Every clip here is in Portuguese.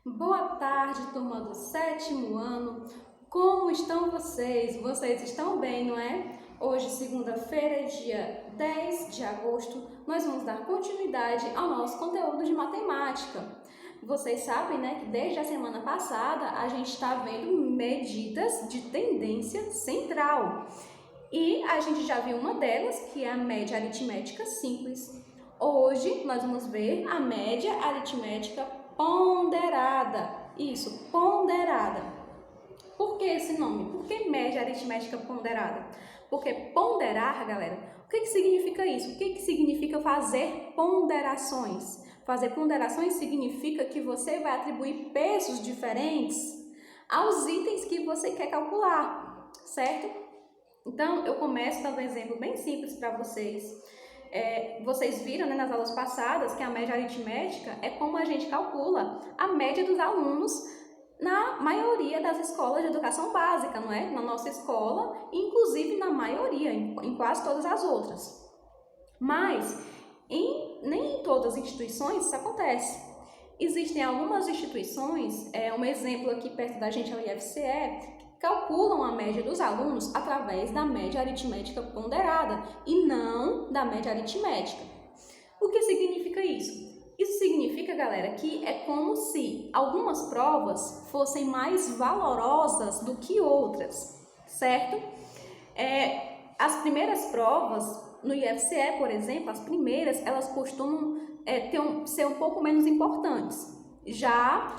Boa tarde, turma do sétimo ano. Como estão vocês? Vocês estão bem, não é? Hoje, segunda-feira, dia 10 de agosto, nós vamos dar continuidade ao nosso conteúdo de matemática. Vocês sabem, né, que desde a semana passada a gente está vendo medidas de tendência central. E a gente já viu uma delas, que é a média aritmética simples. Hoje nós vamos ver a média aritmética ponderada. Isso, ponderada. Por que esse nome? Por que média aritmética ponderada? Porque ponderar, galera, o que significa isso? O que significa fazer ponderações? Fazer ponderações significa que você vai atribuir pesos diferentes aos itens que você quer calcular, certo? Então, eu começo dando um exemplo bem simples para vocês. Vocês viram, né, nas aulas passadas que a média aritmética é como a gente calcula a média dos alunos na maioria das escolas de educação básica, não é? Na nossa escola, inclusive na maioria, em quase todas as outras. Mas nem em todas as instituições isso acontece. Existem algumas instituições, um exemplo aqui perto da gente é o IFCE, calculam a média dos alunos através da média aritmética ponderada e não da média aritmética. O que significa isso? Isso significa, galera, que é como se algumas provas fossem mais valorosas do que outras, certo? As primeiras provas, no IFCE, por exemplo, as primeiras, elas costumam ser um pouco menos importantes. Já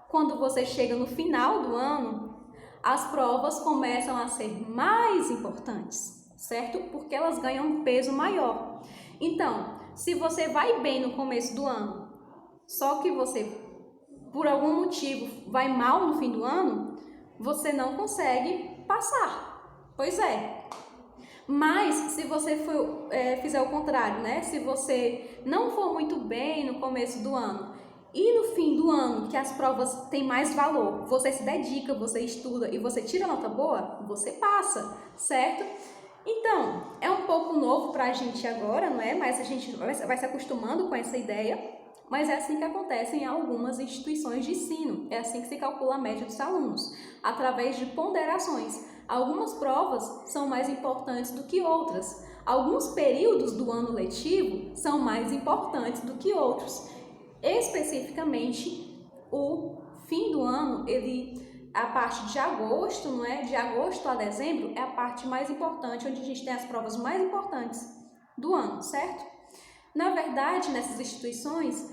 quando você chega no final do ano, as provas começam a ser mais importantes, certo? Porque elas ganham um peso maior. Então, se você vai bem no começo do ano, só que você, por algum motivo, vai mal no fim do ano, você não consegue passar. Pois é. Mas, se você fizer o contrário, né? Se você não for muito bem no começo do ano e no fim do ano, que as provas têm mais valor, você se dedica, você estuda e você tira nota boa, você passa, certo? Então, é um pouco novo para a gente agora, não é? Mas a gente vai se acostumando com essa ideia, mas é assim que acontece em algumas instituições de ensino, é assim que se calcula a média dos alunos, através de ponderações. Algumas provas são mais importantes do que outras, alguns períodos do ano letivo são mais importantes do que outros. Especificamente, o fim do ano, a parte de agosto, não é? De agosto a dezembro é a parte mais importante, onde a gente tem as provas mais importantes do ano, certo? Na verdade, nessas instituições,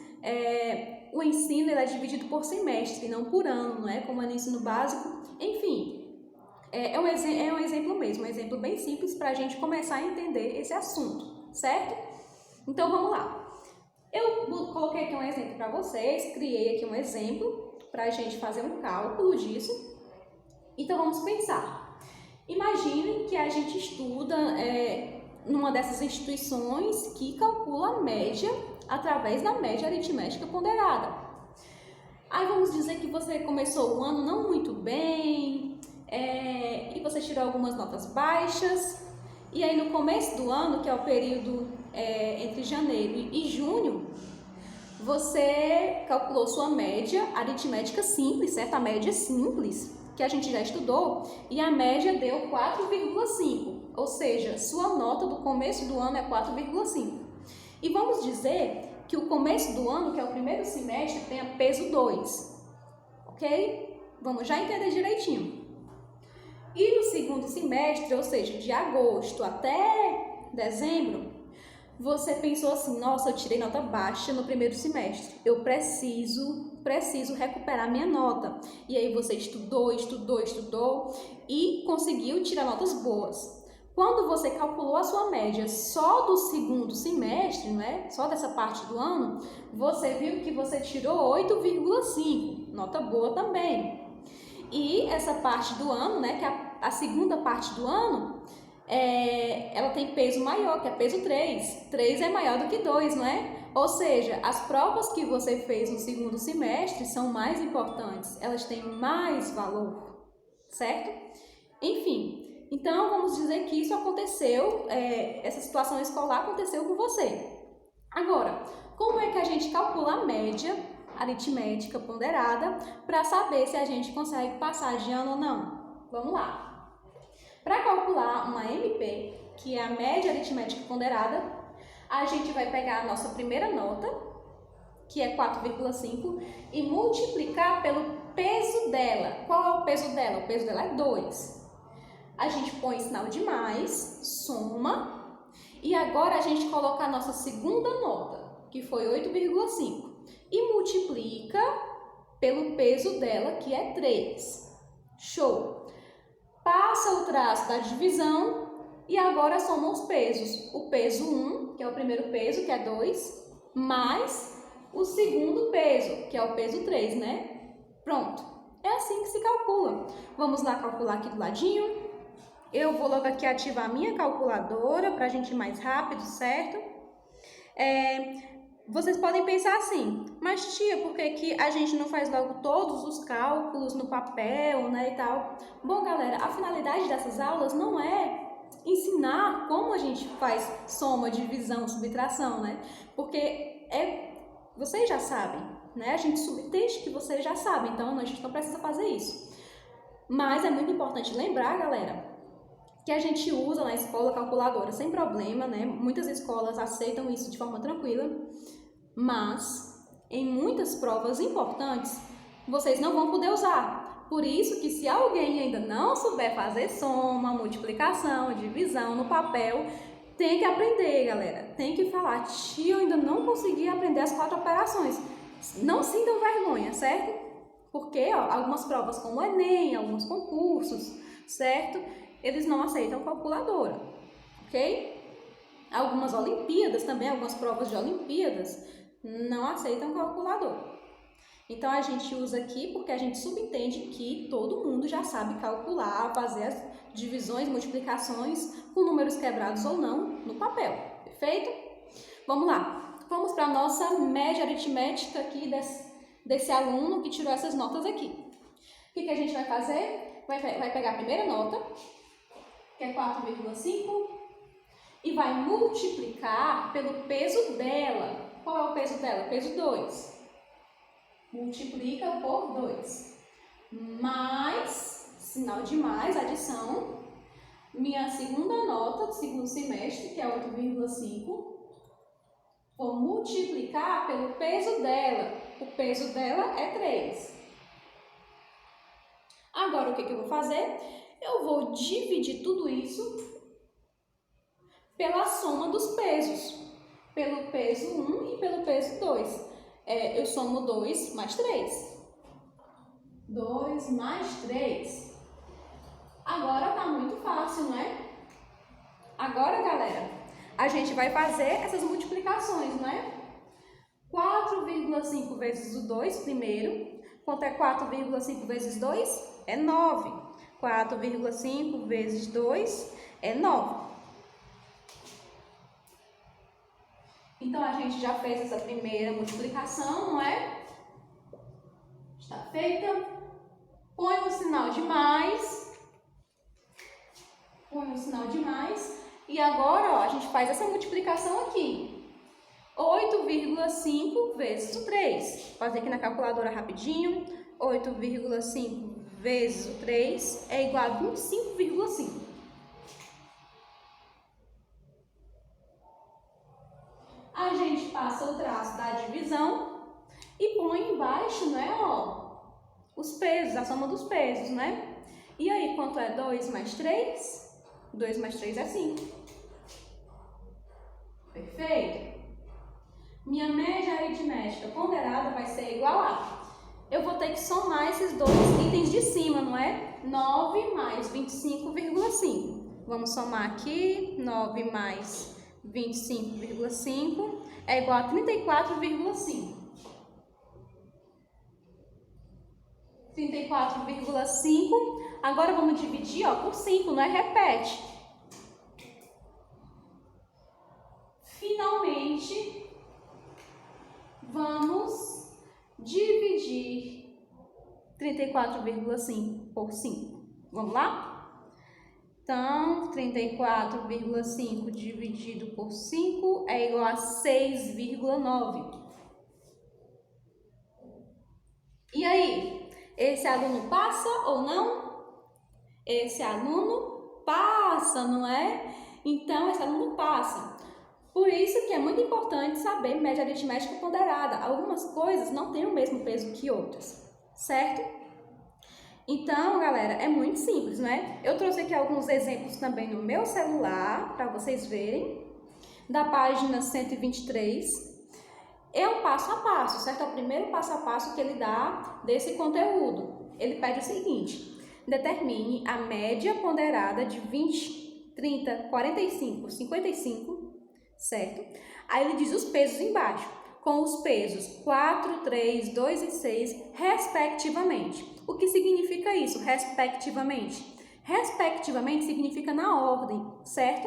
o ensino é dividido por semestre, não por ano, não é? Como é no ensino básico. Enfim, é um exemplo mesmo, um exemplo bem simples para a gente começar a entender esse assunto, certo? Então, vamos lá. Eu coloquei aqui um exemplo para vocês, criei aqui um exemplo para a gente fazer um cálculo disso. Então, vamos pensar. Imagine que a gente estuda numa dessas instituições que calcula a média através da média aritmética ponderada. Aí vamos dizer que você começou o ano não muito bem e você tirou algumas notas baixas. E aí no começo do ano, que é o período entre janeiro e junho, você calculou sua média aritmética simples, certo? A média simples, que a gente já estudou, e a média deu 4,5, ou seja, sua nota do começo do ano é 4,5. E vamos dizer que o começo do ano, que é o primeiro semestre, tenha peso 2, ok? Vamos já entender direitinho. E no segundo semestre, ou seja, de agosto até dezembro, você pensou assim, nossa, eu tirei nota baixa no primeiro semestre, eu preciso recuperar minha nota. E aí você estudou e conseguiu tirar notas boas. Quando você calculou a sua média só do segundo semestre, né, só dessa parte do ano, você viu que você tirou 8,5, nota boa também. E essa parte do ano, né, que é a segunda parte do ano, ela tem peso maior, que é peso 3. 3 é maior do que 2, não é? Ou seja, as provas que você fez no segundo semestre são mais importantes, elas têm mais valor, certo? Enfim, então vamos dizer que isso aconteceu, essa situação escolar aconteceu com você. Agora, como é que a gente calcula a média aritmética ponderada para saber se a gente consegue passar de ano ou não. Vamos lá. Para calcular uma MP, que é a média aritmética ponderada, a gente vai pegar a nossa primeira nota, que é 4,5, e multiplicar pelo peso dela. Qual é o peso dela? O peso dela é 2. A gente põe sinal de mais, soma, e agora a gente coloca a nossa segunda nota, que foi 8,5, e multiplica pelo peso dela, que é 3. Show! Passa o traço da divisão e agora soma os pesos. O peso 1, que é o primeiro peso, que é 2, mais o segundo peso, que é o peso 3, né? Pronto. É assim que se calcula. Vamos lá calcular aqui do ladinho. Eu vou logo aqui ativar a minha calculadora para a gente ir mais rápido, certo? Vocês podem pensar assim, mas tia, por que a gente não faz logo todos os cálculos no papel, né, e tal? Bom, galera, a finalidade dessas aulas não é ensinar como a gente faz soma, divisão, subtração, né? Porque vocês já sabem, né? A gente subentende que vocês já sabem, então a gente não precisa fazer isso. Mas é muito importante lembrar, galera, que a gente usa na escola calculadora sem problema, né? Muitas escolas aceitam isso de forma tranquila, mas em muitas provas importantes vocês não vão poder usar. Por isso que se alguém ainda não souber fazer soma, multiplicação, divisão no papel, tem que aprender, galera. Tem que falar, tia, eu ainda não consegui aprender as 4 operações. Não sintam vergonha, certo? Porque algumas provas como o Enem, alguns concursos, certo? Eles não aceitam calculadora, ok? Algumas Olimpíadas também, algumas provas de Olimpíadas não aceitam calculadora. Então, a gente usa aqui porque a gente subentende que todo mundo já sabe calcular, fazer as divisões, multiplicações com números quebrados ou não no papel, perfeito? Vamos lá, vamos para a nossa média aritmética aqui desse aluno que tirou essas notas aqui. O que a gente vai fazer? Vai pegar a primeira nota, que é 4,5, e vai multiplicar pelo peso dela. Qual é o peso dela? Peso 2. Multiplica por 2. Mais, sinal de mais, adição, minha segunda nota do segundo semestre, que é 8,5, vou multiplicar pelo peso dela. O peso dela é 3. Agora, o que eu vou fazer? Eu vou dividir tudo isso pela soma dos pesos. Pelo peso 1 e pelo peso 2. Eu somo 2 mais 3. 2 mais 3. Agora tá muito fácil, não é? Agora, galera, a gente vai fazer essas multiplicações, não é? 4,5 vezes o 2 primeiro. Quanto é 4,5 vezes 2? É 9. 4,5 vezes 2 é 9. Então, a gente já fez essa primeira multiplicação, não é? Está feita. Põe o sinal de mais. Põe o sinal de mais. E agora, a gente faz essa multiplicação aqui. 8,5 vezes o 3. Vou fazer aqui na calculadora rapidinho. 8,5 vezes o 3 é igual a 25,5. A gente passa o traço da divisão e põe embaixo, né, os pesos, a soma dos pesos, né? E aí, quanto é 2 mais 3? 2 mais 3 é 5. Perfeito? Minha média aritmética ponderada vai ser igual a... Eu vou ter que somar esses dois itens de cima, não é? 9 mais 25,5. Vamos somar aqui. 9 mais 25,5 é igual a 34,5. 34,5. Agora vamos dividir por 5, não é? Repete. Finalmente, vamos dividir 34,5 por 5. Vamos lá? Então, 34,5 dividido por 5 é igual a 6,9. E aí, esse aluno passa ou não? Esse aluno passa, não é? Então, esse aluno passa. Por isso que é muito importante saber média aritmética ponderada. Algumas coisas não têm o mesmo peso que outras, certo? Então, galera, é muito simples, né? Eu trouxe aqui alguns exemplos também no meu celular, para vocês verem, da página 123. É um passo a passo, certo? É o primeiro passo a passo que ele dá desse conteúdo. Ele pede o seguinte: determine a média ponderada de 20, 30, 45, 55, certo? Aí ele diz os pesos embaixo, com os pesos 4, 3, 2 e 6, respectivamente. O que significa isso, respectivamente? Respectivamente significa na ordem, certo?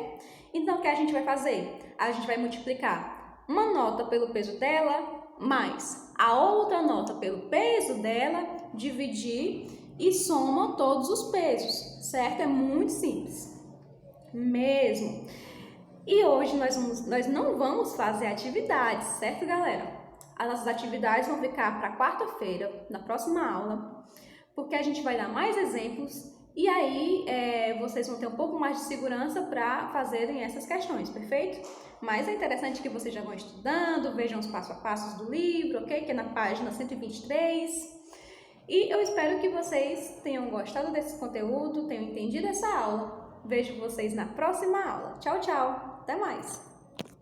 Então, o que a gente vai fazer? A gente vai multiplicar uma nota pelo peso dela, mais a outra nota pelo peso dela, dividir e soma todos os pesos, certo? É muito simples, mesmo. E hoje nós não vamos fazer atividades, certo, galera? As nossas atividades vão ficar para quarta-feira, na próxima aula, porque a gente vai dar mais exemplos e aí vocês vão ter um pouco mais de segurança para fazerem essas questões, perfeito? Mas é interessante que vocês já vão estudando, vejam os passo a passos do livro, ok? Que é na página 123. E eu espero que vocês tenham gostado desse conteúdo, tenham entendido essa aula. Vejo vocês na próxima aula. Tchau, tchau! Até mais!